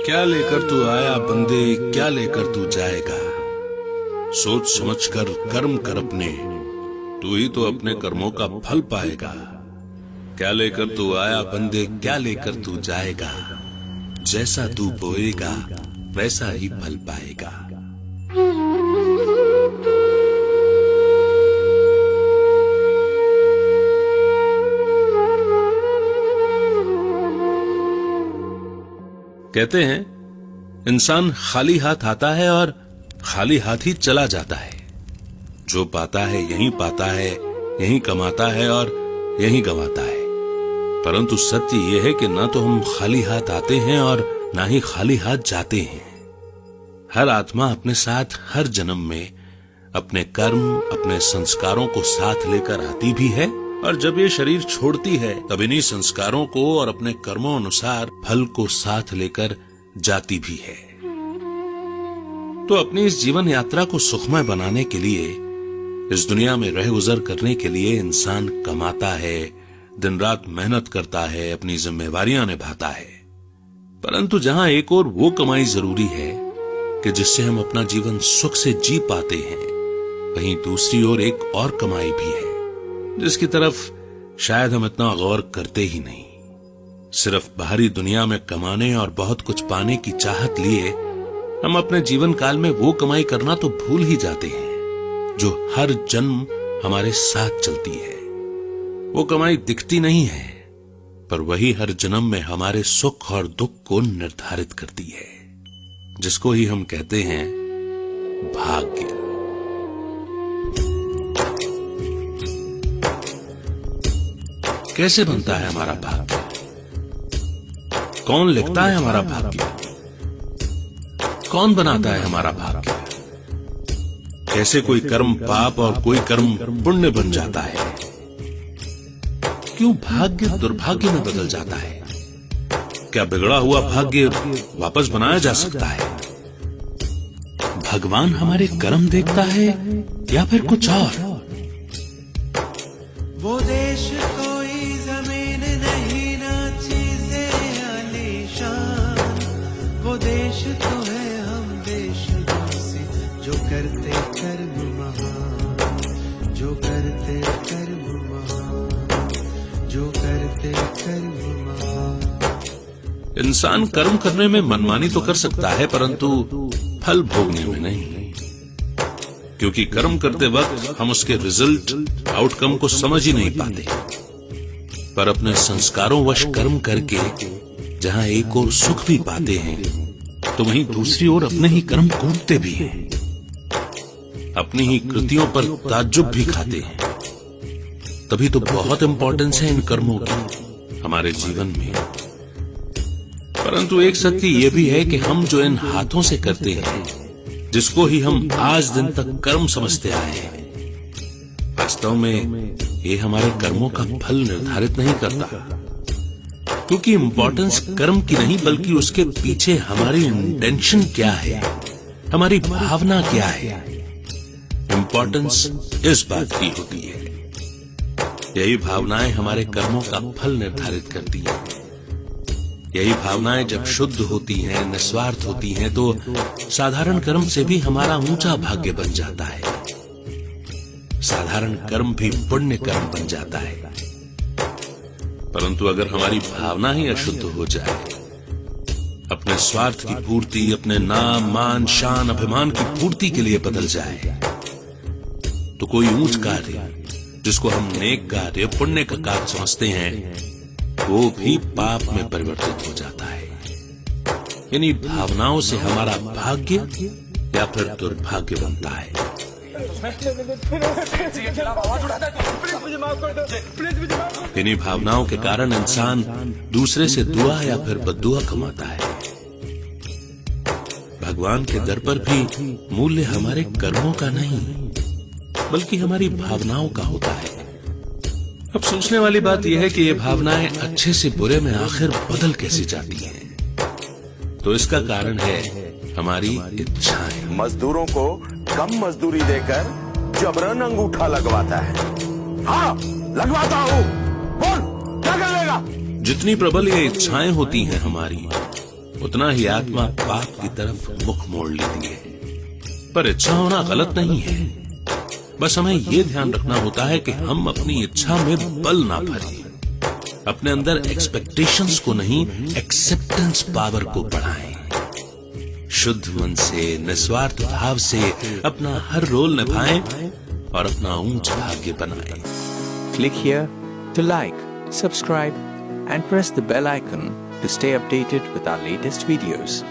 क्या लेकर तू आया बंदे, क्या लेकर तू जाएगा। सोच समझकर कर्म कर अपने, तू ही तो अपने कर्मों का फल पाएगा। क्या लेकर तू आया बंदे, क्या लेकर तू जाएगा। जैसा तू बोएगा वैसा ही फल पाएगा। कहते हैं इंसान खाली हाथ आता है और खाली हाथ ही चला जाता है। जो पाता है यहीं पाता है, यहीं कमाता है और यहीं गंवाता है। परंतु सत्य यह है कि ना तो हम खाली हाथ आते हैं और ना ही खाली हाथ जाते हैं। हर आत्मा अपने साथ हर जन्म में अपने कर्म, अपने संस्कारों को साथ लेकर आती भी है और जब ये शरीर छोड़ती है तब इन्हीं संस्कारों को और अपने कर्मों अनुसार फल को साथ लेकर जाती भी है। तो अपनी इस जीवन यात्रा को सुखमय बनाने के लिए, इस दुनिया में रह गुजर करने के लिए इंसान कमाता है, दिन रात मेहनत करता है, अपनी जिम्मेवारियां निभाता है। परंतु जहां एक और वो कमाई जरूरी है कि जिससे हम अपना जीवन सुख से जी पाते हैं, वहीं दूसरी ओर एक और कमाई भी है जिसकी तरफ शायद हम इतना गौर करते ही नहीं। सिर्फ बाहरी दुनिया में कमाने और बहुत कुछ पाने की चाहत लिए हम अपने जीवन काल में वो कमाई करना तो भूल ही जाते हैं जो हर जन्म हमारे साथ चलती है। वो कमाई दिखती नहीं है, पर वही हर जन्म में हमारे सुख और दुख को निर्धारित करती है, जिसको ही हम कहते हैं भाग्य। कैसे बनता है हमारा भाग्य? कौन लिखता है हमारा भाग्य? कौन बनाता है हमारा भाग्य? कैसे कोई कर्म पाप और कोई कर्म पुण्य बन जाता है? क्यों भाग्य दुर्भाग्य में बदल जाता है? क्या बिगड़ा हुआ भाग्य वापस बनाया जा सकता है? भगवान हमारे कर्म देखता है या फिर कुछ और? वो देश कोई जमीन नहीं ना चीजें आलीशान, वो देश तो है हम देशवासी जो करते कर्म महान, जो करते कर्म महान, जो करते कर्म महान। इंसान कर्म करने में मनमानी तो कर सकता है, परंतु फल भोगने में नहीं, क्योंकि कर्म करते वक्त हम उसके रिजल्ट, आउटकम को समझ ही नहीं पाते। पर अपने संस्कारों वश कर्म करके जहां एक और सुख भी पाते हैं, तो वहीं दूसरी ओर अपने ही कर्म कूटते भी हैं, अपनी ही कृतियों पर ताज्जुब भी खाते हैं। तभी तो बहुत इंपॉर्टेंस है इन कर्मों की हमारे जीवन में। परंतु एक सत्य यह भी है कि हम जो इन हाथों से करते हैं, जिसको ही हम आज दिन तक कर्म समझते आए हैं, वास्तव में ये हमारे कर्मों का फल निर्धारित नहीं करता। क्योंकि इंपॉर्टेंस कर्म की नहीं, बल्कि उसके पीछे हमारी इंटेंशन क्या है, हमारी भावना क्या है। इंपॉर्टेंस इस बात की होती है। यही भावनाएं हमारे कर्मों का फल निर्धारित करती हैं। यही भावनाएं जब शुद्ध होती हैं, निस्वार्थ होती हैं, तो साधारण कर्म से भी हमारा ऊंचा भाग्य बन जाता है। साधारण कर्म भी पुण्य कर्म बन जाता है। परंतु अगर हमारी भावना ही अशुद्ध हो जाए, अपने स्वार्थ की पूर्ति, अपने नाम, मान, शान, अभिमान की पूर्ति के लिए बदल जाए, तो कोई ऊंच कार्य जिसको हम नेक कार्य, पुण्य का कार्य समझते हैं, वो भी पाप में परिवर्तित हो जाता है। यानी भावनाओं से हमारा भाग्य या फिर दुर्भाग्य बनता है। इन्हीं भावनाओं के कारण इंसान दूसरे से दुआ या फिर बद्दुआ कमाता है। भगवान के दर पर भी मूल्य हमारे कर्मों का नहीं, बल्कि हमारी भावनाओं का होता है। अब सोचने वाली बात यह है कि ये भावनाएं अच्छे से बुरे में आखिर बदल कैसे जाती हैं? तो इसका कारण है हमारी इच्छाएं। मजदूरों को कम मजदूरी देकर जबरन अंगूठा लगवाता है। हाँ, लगवाता हूँ। बोल, क्या कर लेगा? जितनी प्रबल ये इच्छाएं होती हैं हमारी, उतना ही आत्मा पाप की तरफ मुख मोड़ लेती है। पर इच्छा होना गलत नहीं है, बस हमें यह ध्यान रखना होता है कि हम अपनी इच्छा में बल ना भरें, अपने अंदर एक्सपेक्टेशंस को नहीं, एक्सेप्टेंस पावर को बढ़ाएं। शुद्ध मन से, निस्वार्थ भाव से अपना हर रोल निभाएं और अपना ऊंच भाग्य बनाएं। Click here to like, subscribe and press the bell icon to stay updated with our latest videos.